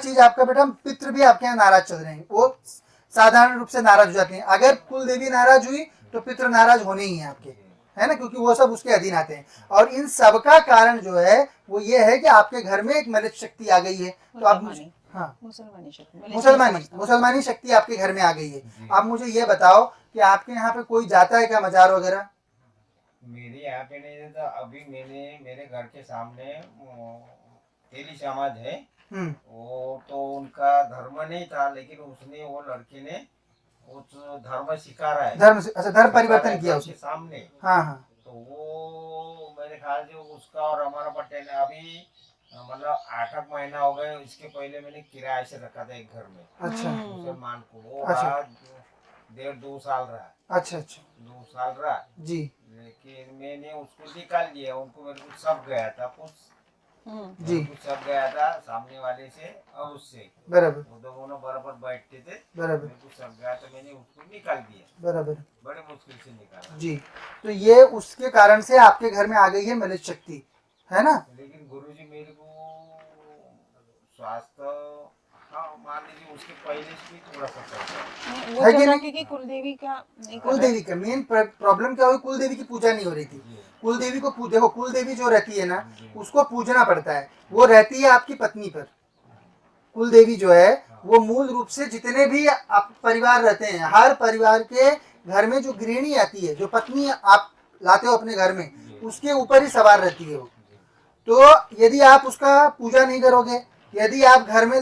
चीज आपका बेटा, पितृ भी आपके यहाँ नाराज चल रहे हैं, वो साधारण रूप से नाराज हो जाते हैं। अगर कुल देवी नाराज हुई तो पितृ नाराज होने ही है आपके, है ना, क्योंकि वो सब उसके अधीन आते हैं। और इन सब का कारण जो है वो ये है कि आपके घर में एक मलित शक्ति आ गई है। तो आप मुझे, हाँ, मुसलमानी शक्ति आपके घर में आ गई है। आप मुझे ये बताओ कि आपके यहाँ पे कोई जाता है क्या मजार वगैरह? मेरे यहाँ पे नहीं जाता। अभी मेरे घर के सामने तेली समाज है, वो तो उनका धर्म नहीं था, लेकिन उसने, वो लड़के ने उस धर्म सिखा रहा है, अच्छा, धर्म परिवर्तन किया उसके सामने। हाँ हाँ। तो वो मेरे ख्याल से उसका और हमारा पटेल अभी मतलब 8 महीना हो गए। इसके पहले मैंने किराए से रखा था एक घर में। अच्छा। मुसलमान को वो अच्छा। रहा 1.5-2 साल रहा। अच्छा अच्छा 2 साल रहा जी। लेकिन मैंने उसको निकाल दिया। उनको मेरे को सब गया था कुछ जी, कुछ सब गया था सामने वाले से और उससे, बराबर वो दोनों बराबर बैठते थे। बराबर मेरे को सब गया तो मैंने उसको निकाल दिया, बराबर बड़े मुश्किल से निकाला जी। तो ये उसके कारण से आपके घर में आ गई है मलित शक्ति, है ना? लेकिन गुरुजी मेरे को स्वास्थ्य, हाँ मान लीजिए उसके पहले से भी थोड़ा सा चलता है कि नहीं? कि कुलदेवी का मेन प्रॉब्लम क्या हुई, कुल देवी की पूजा नहीं हो रही थी। कुल देवी को देखो, कुल देवी जो रहती है ना, उसको पूजना पड़ता है। वो रहती है आपकी पत्नी पर। कुल देवी जो है वो मूल रूप से जितने भी आप परिवार रहते हैं, हर परिवार के घर में जो गृहिणी आती है, जो पत्नी आप लाते हो अपने घर में, उसके ऊपर ही सवार रहती है वो। तो यदि आप उसका पूजा नहीं करोगे, यदि आप घर में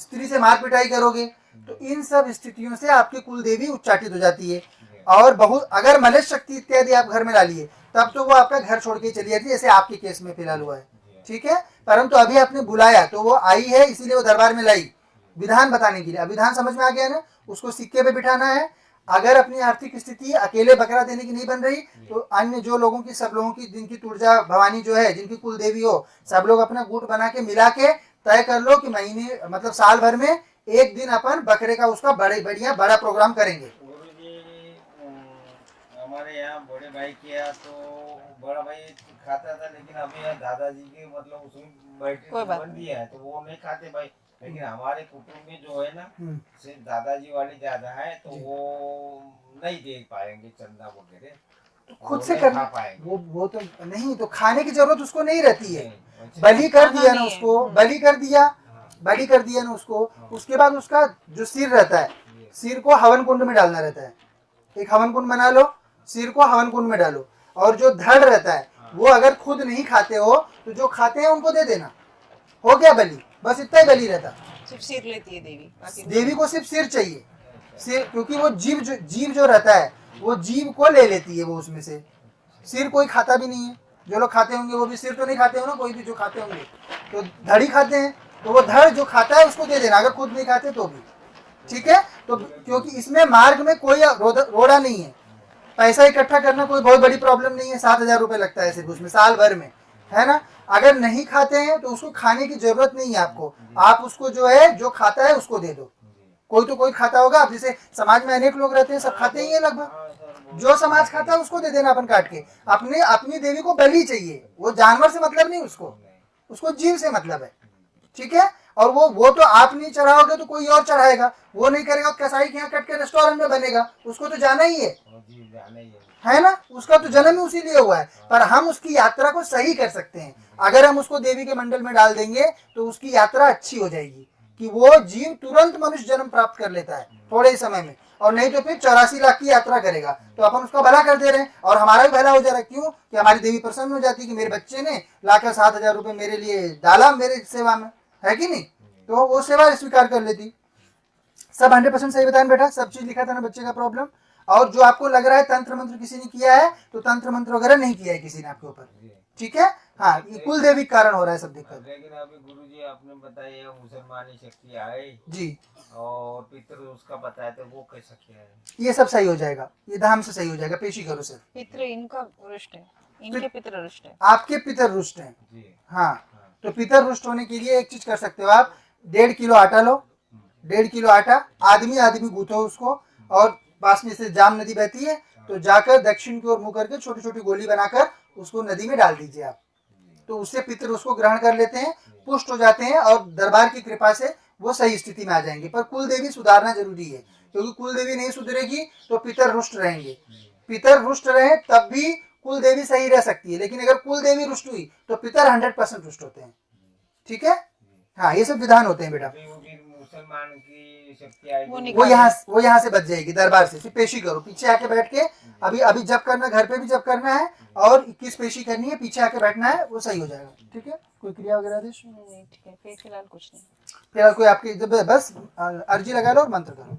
स्त्री से मार पिटाई करोगे, तो इन सब स्थितियों से आपकी कुल देवी उच्चाटित हो जाती है। और बहुत अगर मलित शक्ति इत्यादि आप घर में डालिए तब तो वो आपका घर छोड़ के चली जाती है, जैसे आपके केस में फिलहाल हुआ है। ठीक है, परंतु अभी आपने बुलाया तो वो आई है, इसीलिए वो दरबार में लाई विधान बताने के लिए। अब विधान समझ में आ गया ना, उसको सिक्के पे बिठाना है। अगर अपनी आर्थिक स्थिति अकेले बकरा देने की नहीं बन रही तो अन्य जो लोगों की, सब लोगों की, जिनकी तुर्जा भवानी जो है, जिनकी कुल देवी हो, सब लोग अपना गुट बना के मिला के तय कर लो कि महीने मतलब साल भर में एक दिन अपन बकरे का उसका बड़े बढ़िया बड़ा प्रोग्राम करेंगे। हमारे यहाँ बड़े भाई किया तो बड़ा भाई खाता था, लेकिन अभी यहाँ दादाजी के मतलब उसमें बैठे बन दिया है तो वो नहीं खाते भाई। लेकिन हमारे कुटुंब में जो है ना, सिर्फ दादाजी वाले ज्यादा है, तो वो नहीं दे पाएंगे चंदा वगैरह, तो खुद से करना पाएंगे। वो तो नहीं, तो खाने की जरूरत उसको नहीं रहती है। बलि कर दिया ना उसको, बलि कर दिया ना उसको। उसके बाद उसका जो सिर रहता है, सिर को हवन कुंड में डालना रहता है। एक हवन कुंड बना लो, सिर को हवन कुंड में डालो। और जो धड़ रहता है वो अगर खुद नहीं खाते हो तो जो खाते हैं उनको दे देना, हो गया बलि। बस इतना ही बलि रहता। सिर्फ सिर लेती है देवी, देवी को सिर्फ सिर चाहिए, सिर, क्योंकि वो जीव जो रहता है वो जीव को ले लेती है वो उसमें से। सिर कोई खाता भी नहीं है। जो लोग खाते होंगे वो भी सिर तो नहीं खाते हो ना, कोई भी जो खाते होंगे तो धड़ ही खाते हैं। तो वो धड़ जो खाता है उसको दे देना, अगर खुद नहीं खाते तो भी। ठीक है, तो क्योंकि इसमें मार्ग में कोई रोड़ा नहीं है, पैसा इकट्ठा करना कोई बहुत बड़ी प्रॉब्लम नहीं है। 7,000 रुपए लगता है सिर्फ उसमें साल भर में, है ना। अगर नहीं खाते हैं तो उसको खाने की जरूरत नहीं है आपको। आप उसको जो है, जो खाता है उसको दे दो। कोई तो कोई खाता होगा, अब जैसे समाज में अनेक लोग रहते हैं, सब खाते ही है लगभग। जो समाज खाता है उसको दे देना अपन काट के। अपनी देवी को बलि चाहिए, वो जानवर से मतलब नहीं उसको जीव से मतलब है। ठीक है, और वो तो आप नहीं चढ़ाओगे तो कोई और चढ़ाएगा। वो नहीं करेगा तो कसाई के यहाँ कट के रेस्टोरेंट में बनेगा, उसको तो जाना ही है ना। उसका तो जन्म ही उसी लिए हुआ है। पर हम उसकी यात्रा को सही कर सकते हैं। अगर हम उसको देवी के मंडल में डाल देंगे तो उसकी यात्रा अच्छी हो जाएगी, कि वो जीव तुरंत मनुष्य जन्म प्राप्त कर लेता है थोड़े ही समय में, और नहीं तो फिर 84 लाख की यात्रा करेगा। तो अपन उसका भला कर दे रहे हैं और हमारा भी भला हो जा रहा है। क्यों? कि हमारी देवी प्रसन्न हो जाती है कि मेरे बच्चे ने लाकर 7,000 रुपए मेरे लिए डाला मेरे सेवा में, है कि नहीं। तो वो सेवा स्वीकार कर लेती। सब 100% सही बताया बेटा, सब चीज लिखा था ना बच्चे का प्रॉब्लम। और जो आपको लग रहा है तंत्र मंत्र किसी ने किया है, तो तंत्र मंत्र वगैरह नहीं किया है किसी ने आपके ऊपर। ठीक है, हाँ, ये कुल देवी कारण हो रहा है सब दिक्कत। लेकिन अभी गुरुजी आपने बताया मुसलमानी शक्ति आई जी, और पितृ उसका बताया तो वो कैसा किया है? ये सब सही हो जाएगा, ये धाम से सही हो जाएगा। पेशी करो सर। पितृ इनका रुष्ट है, इनके पितृ रुष्ट है, आपके पितर रुष्ट हैं। हाँ, तो पितर रुष्ट होने के लिए एक चीज कर सकते हो आप। 1.5 किलो आटा लो, 1.5 किलो आटा, आदमी गूंथो उसको, और पास में से जाम नदी बहती है तो जाकर दक्षिण की ओर मुंह करके छोटी छोटी गोली बनाकर उसको नदी में डाल दीजिए आप। तो उससे पितर उसको ग्रहण कर लेते हैं, पुष्ट हो जाते हैं, और दरबार की कृपा से वो सही स्थिति में आ जाएंगे। पर कुल देवी सुधारना जरूरी है, क्योंकि कुल देवी नहीं सुधरेगी तो पितर रुष्ट रहेंगे। पितर रुष्ट रहे तब भी कुल देवी सही रह सकती है, लेकिन अगर कुल देवी रुष्ट हुई तो पितर 100% रुष्ट होते हैं। ठीक है, हाँ ये सब विधान होते हैं बेटा। मुसलमान की शक्ति आएगी वो यहाँ से बच जाएगी दरबार से। फिर पेशी करो, पीछे आके बैठ के अभी जब करना, घर पे भी जब करना है और 21 पेशी करनी है, पीछे आके बैठना है, वो सही हो जाएगा। ठीक है, कोई क्रिया वगैरह आदेश? नहीं, ठीक है, फिलहाल कुछ नहीं। फिलहाल कोई आपकी जब बस अर्जी लगा लो और मंत्र करो।